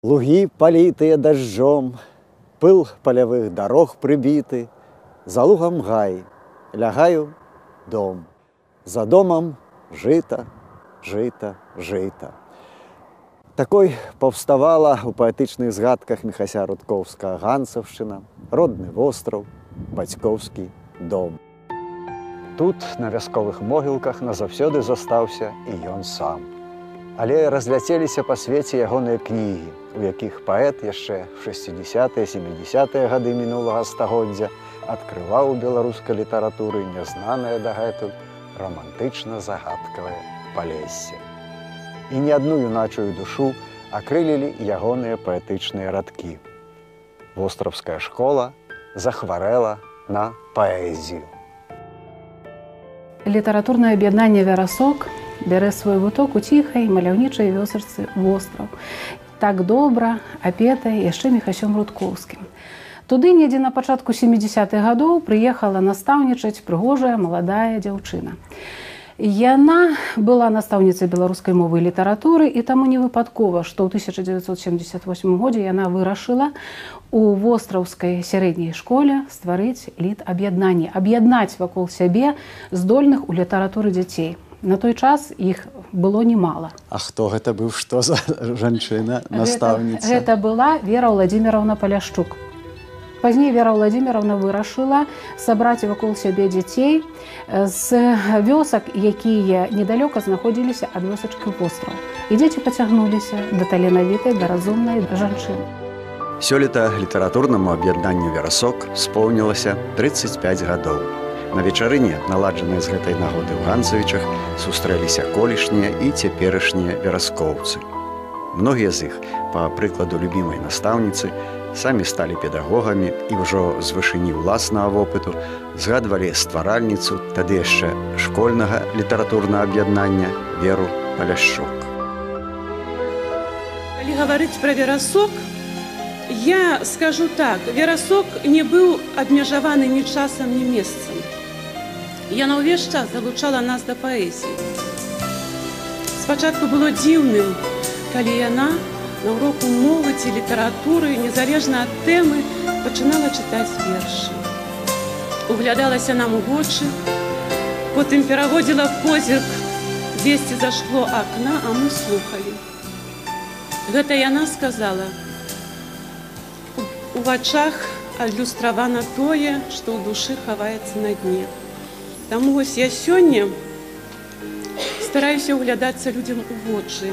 Луги, политые дождем, пыл полевых дорог прибиты, за лугом гай, лягаю дом, за домом жито, жито, жито. Такой повставала у паэтычных згадках Міхася Рудкоўскага Ганцаўшчына, родны востраў, бацькоўскі дом. Тут, на вясковых могілках, назаўсёды застаўся і ён сам. Але разляцеліся па свеце ягоныя кнігі, у якіх паэт яшчэ в 60-70-е гады мінулага стагоддзя адкрываў у беларускай літаратуры нязнанае дагэтуль рамантычна-загадкавае Палессе. І не адну юначую душу акрылілі ягоныя паэтычныя радкі. Востраўская школа захварэла на паэзію. Літаратурнае аб'яднанне «Верасок» бярэ свой выток у ціхай маляўнічай вёсачцы Востраў. Так добра апетай яшчэ Міхасём Рудкоўскім. Туды недзе на пачатку 70-х гадоў прыехала настаўнічаць прыгожая маладая дзяўчына. Яна была настаўніцай беларускай мовы і літаратуры, і таму не выпадкова, што ў 1978 годзе яна вырашыла у востраўскай сярэдняй школе стварыць літаб'яднанне, аб'яднаць вакол сябе здольных у літаратуры дзяцей. На той час іх было немало. А хто гэта быў, што за жанчына, настаўніца? Гэта была Вера Владимировна Паляшчук. Пазней Вера Владимировна вырашыла сабраць вакол сябе дзяцей з вёсак, якія недалёка знаходзіліся ад вёсачкі Востраў. І дзеці пацягнуліся да таленавітай, да разумнай жанчыны. Сёлета літаратурнаму аб'яднанню «Верасок» споўнілася 35 гадоў. На вечарыне, наладжанай з гэтай нагоды ў Ганцавічах, сустрэліся колішнія і цяперашнія вераскоўцы. Многія з іх, па прыкладу любімай настаўніцы, самі сталі педагогамі і ўжо з вышыні ўласнага вопыту згадвалі стваральніцу тады яшчэ школьнага літаратурнага аб'яднання Веру Паляшчук. Калі гаварыць пра «Верасок», я скажу так, «Верасок» не быў абмежаваны ні часам, ні месцам. Яна ўвесь час залучала нас да паэзіі. Спачатку было дзіўным, калі яна на уроку мовы ці літаратуры, незалежна ад тэмы, пачынала чытаць вершы. Углядалася нам у вочы, потым пераводзіла позірк дзесьці за шкло акна, а мы слухалі. Гэта яна сказала: у вачах адлюстравана тое, што ў душы хаваецца на дне. Таму вось я сёння стараюся углядацца людзям у вочы.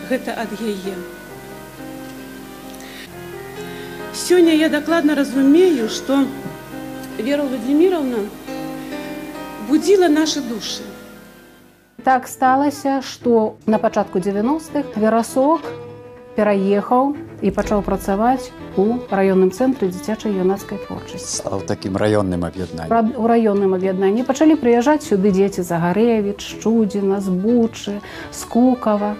Гэта ад яе. Сёння я дакладна разумею, што Вера Владимировна будзіла нашы душы. Так сталася, што на пачатку 90-х «Верасок» пераехаў і пачаў працаваць у раённым цэнтры дзіцячай юнацкай творчасці. Стаў такім раённым аб'яднаннем. У раённым аб'яднанні пачалі прыязджаць сюды дзеці з Агарэвіч, Шчудзіна, з Бучы, з Кукава.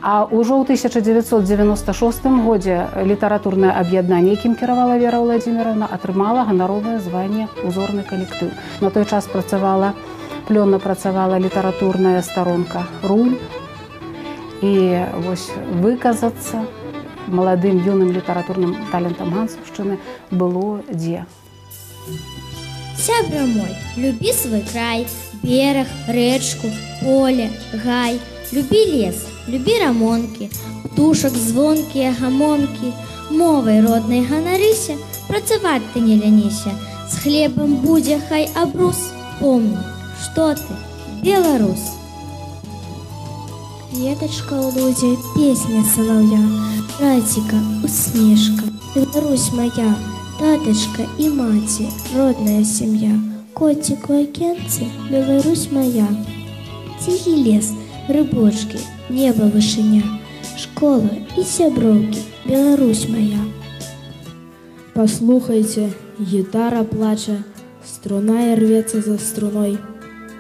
А ўжо ў 1996 годзе літаратурнае аб'яднанне, якім кіравала Вера Владимировна, атрымала ганаровае званне «Узорны калектыў». На той час плённа працавала літаратурная старонка «Руль». І вось выказацца маладым юным літаратурным талентам Ганцаўшчыны было дзе. Сябра мой, люби свой край, берег, рэчку, поле, гай. Люби лес, люби рамонкі, птушак звонкія гамонкі. Мовай роднай ганарыся, працаваць ты не ляніся. З хлебам будзе хай абрус. Помні, што ты, беларус. Ветачка ў лузе, песня салаўя, браціка, усмешка. Беларусь моя, татачка і маці, родная сям'я. Коцік у акенцы, Беларусь моя. Ціхі лес, рыбочкі, неба вышыня, школа і сяброўкі, Беларусь моя. Паслухайце, гітара плача, струна рвецца за струной.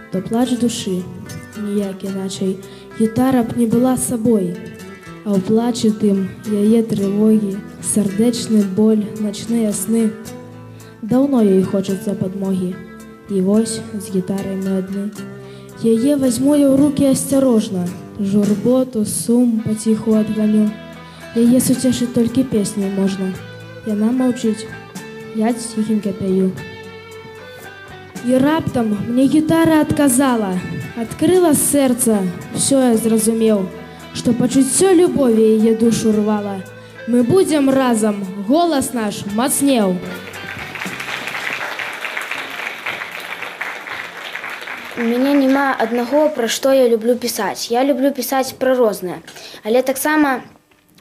То плач душы, ніяк іначай, гітара б не была сабой, а ў плачы тым яе трывогі, сардэчны боль, начныя сны. Даўно ёй хочацца падмогі, і вось з гітарай мы адны. Яе вазьму я ў рукі асцярожна, журботу, сум паціху адганю. Яе суцешыць толькі песняй можна. Яна маўчыць, я ціхенька пяю. І раптам мне гітара адказала, адкрыла сэрца, ўсё я зразумеў, што пачуццё любові яе душу рвала. Мы будзем разам, голас наш мацнеў. У мяне няма аднаго, пра што я люблю пісаць. Я люблю пісаць пра рознае. Але таксама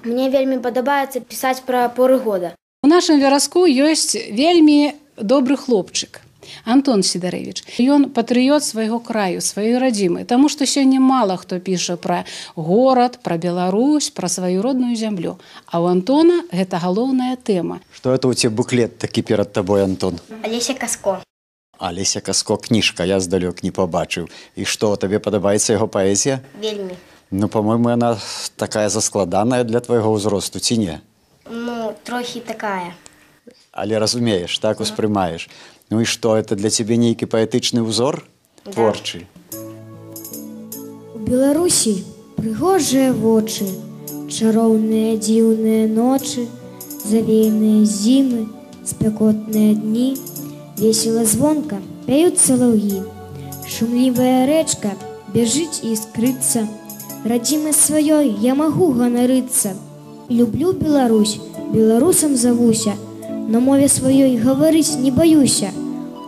мне вельмі падабаецца пісаць пра поры года. У нашым вяразку ёсць вельмі добры хлопчык. Антон Сідарэвіч. Ён патрыёт свайго краю, сваёй радзімы, таму што сёння мала хто піша пра горад, пра Беларусь, пра сваю родную зямлю. А ў Антона гэта галоўная тэма. Што это ў цябе буклет такі перад табой, Антон? Алеся Каско. Алеся Каско, кніжка, я здалёк не пабачыў. І што, табе падабаецца яго паэзія? Вельмі. Ну, па-мойму, яна такая заскладаная для твайго ўзросту, ці не? Ну, трохі такая. Але разумееш, так успрымаеш. Ну і што, это для цябе нейкі паэтычны ўзор? Творчы. У Беларусі прыгожыя вочы, чароўныя дзіўныя ночы, завеяныя зімы, спякотныя дні, весела звонка пяюць салаўі. Шумлівая рэчка бяжыць і іскрыцца, радзімай сваёй я магу ганарыцца. Люблю Беларусь, беларусам завуся, на мове сваёй гаварыць не баюся.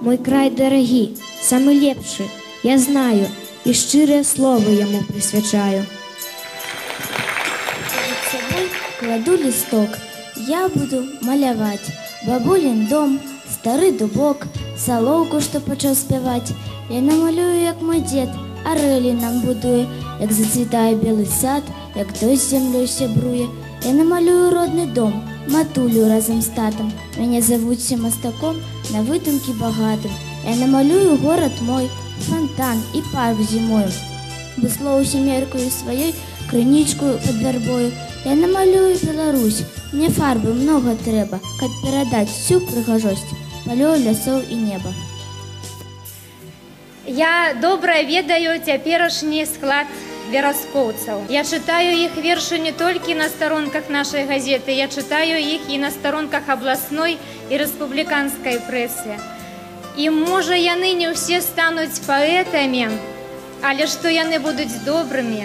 Мой край дарагі, самы лепшы, я знаю, і шчырыя словы яму прысвячаю. Перед сабой кладу лісток, я буду маляваць. Бабулін дом, стары дубок, салоўку, што пачаў спяваць. Я намалюю, як мой дзед, арэлі нам будуе, як зацвітае белы сад, як той з зямлёй сябруе. Я намалюю родны дом, матулю разам з татам. Мяне завуце мастаком, на выдумкі багатым. Я намалюю горад мой, фонтан і парк зімою. Буслоў семеркаю сваёй, крынічку пад вярбою. Я намалюю Беларусь, мне фарбы многа трэба, каб перадаць всю прыгажосць палёў, лясоў і неба. Я добра ведаю цяперашні склад вераскоўцаў. Я чытаю іх вершы не толькі на старонках нашай газеты, я чытаю іх і на старонках абласной і рэспубліканскай прэсы. І можа яны не ўсе стануць паэтамі, але што яны будуць добрымі,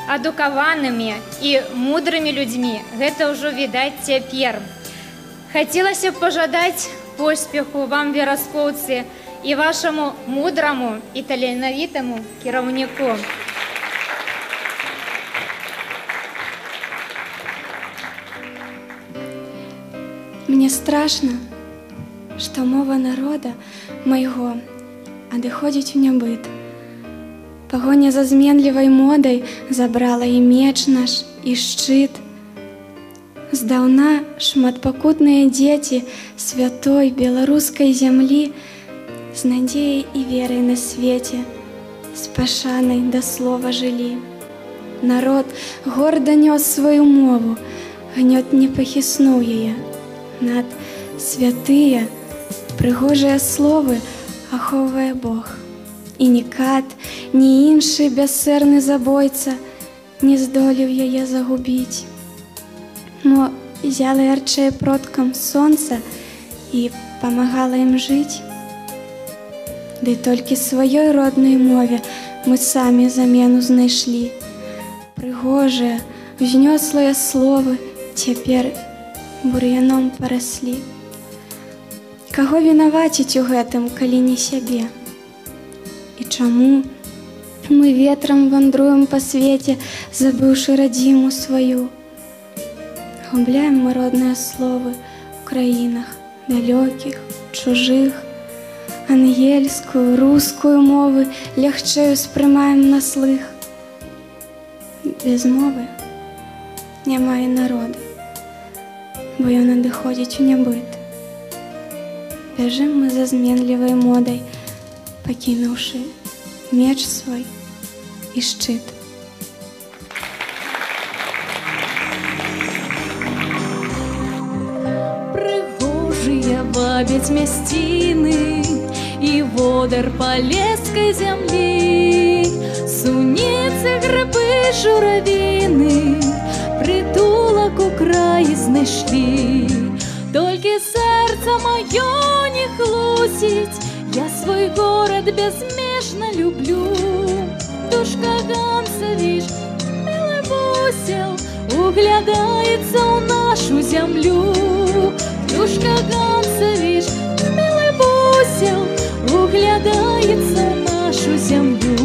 адукаванымі і мудрымі людзьмі, гэта ўжо відаць цяпер. Хацелася б пажадаць поспеху вам, вераскоўцы, і вашаму мудраму і таленавітаму кіраўніку. Мне страшно, что мова народа майго адыходзіць у нябыт. Пагоня за зменлівай модай забрала і меч наш, і шчыт. Здаўна шматпакутныя дзеці святой беларускай зямлі з надзеяй і верай на свеце, з пашанай да слова жылі. Народ горда нёс сваю мову, гнёт не пахіснуў яе. Над святыя, прыгожыя словы ахоўвае Бог. І ні кат, ні іншы бяссэрны забойца не здолеў яе загубіць. Мо зяла ярчэй продкам сонца і памагала ім жыць. Ды толькі сваёй роднай мове мы самі замену знайшлі. Прыгожыя, узнёслыя словы цяпер бур'яном параслі. Каго вінаваціць у гэтым, калі не сябе? І чаму мы ветрам вандруем па свеце, забыўшы радзіму сваю? Губляем мы родныя словы ў краінах далёкіх, чужых. Ангельскую, рускую мовы лягчэй успрымаем на слых. Без мовы няма і народа, бо ён адыходзіць у нябыт. Бяжым мы за зменлівай модай, пакінуўшы меч свой і шчыт. Прыгожыя бабяць мясціны і водар палескай зямлі, суніцы, грыбы, журавіны, прытулак у краї знайшлі. Толькі сэрца маё не хлусіць, я свой горад безмежна люблю. Душка Ганцевіч, милы вусел, углядаецца ў нашу зямлю. Душка Ганцевіч, милы вусел, углядаецца ў нашу зямлю.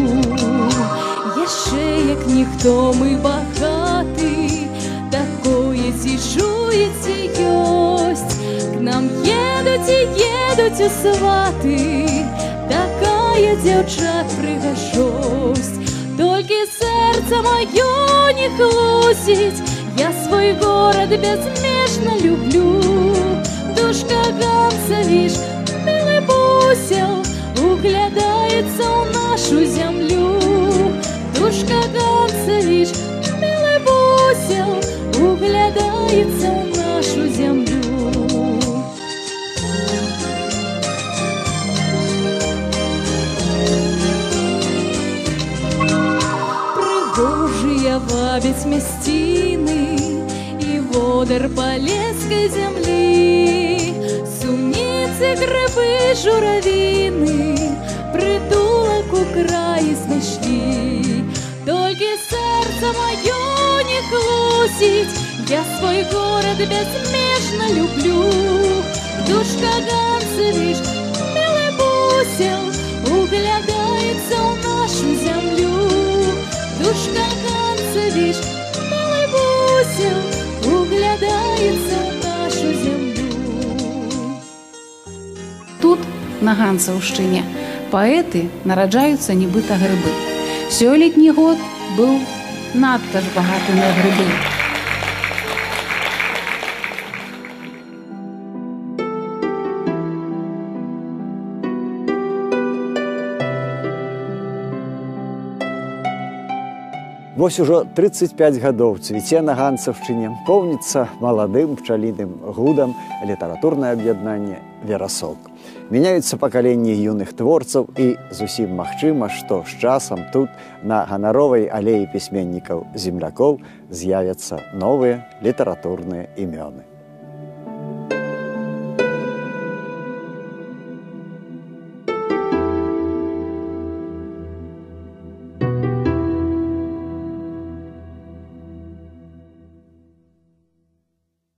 Яшчэ як ніхто мы багаты, такое ці чуеце ёсць. К нам едуць і едуць у сваты, такая дзяўчат прыгажосць. Толькі сэрца маё не хлусіць, я свой горад безмежна люблю. Душка Ганцевіч, милы вусел, углядаецца ў нашу зямлю. Душка Ганцевіч, милы вусел, углядаецца ў нашу зямлю. Прыгожыя вабяць мясціны і водар палескай зямлі. Сумніцы, грыбы, журавіны, прытулак у краі знайшлі. Толькі сэрца маё не хлусіць, я свой горад безмежна люблю. Душка Ганцевіч, милы вусел, углядаецца ў нашу зямлю. Душка Ганцевіч, милы вусел, углядаецца ў нашу зямлю. Тут, на Ганцаўшчыне, паэты нараджаюцца нібыта грыбы. Сёлетні год быў надта ж багаты на грыбы. Вось ужо 35 гадоў цвіце на Ганцаўшчыне, поўніцца маладым пчаліным гудам літаратурнае аб'яднанне «Верасок». Мяняюцца пакаленні юных творцаў і зусім магчыма, што з часам тут на ганаровай алеі пісьменнікаў-землякоў з'явяцца новыя літаратурныя імёны.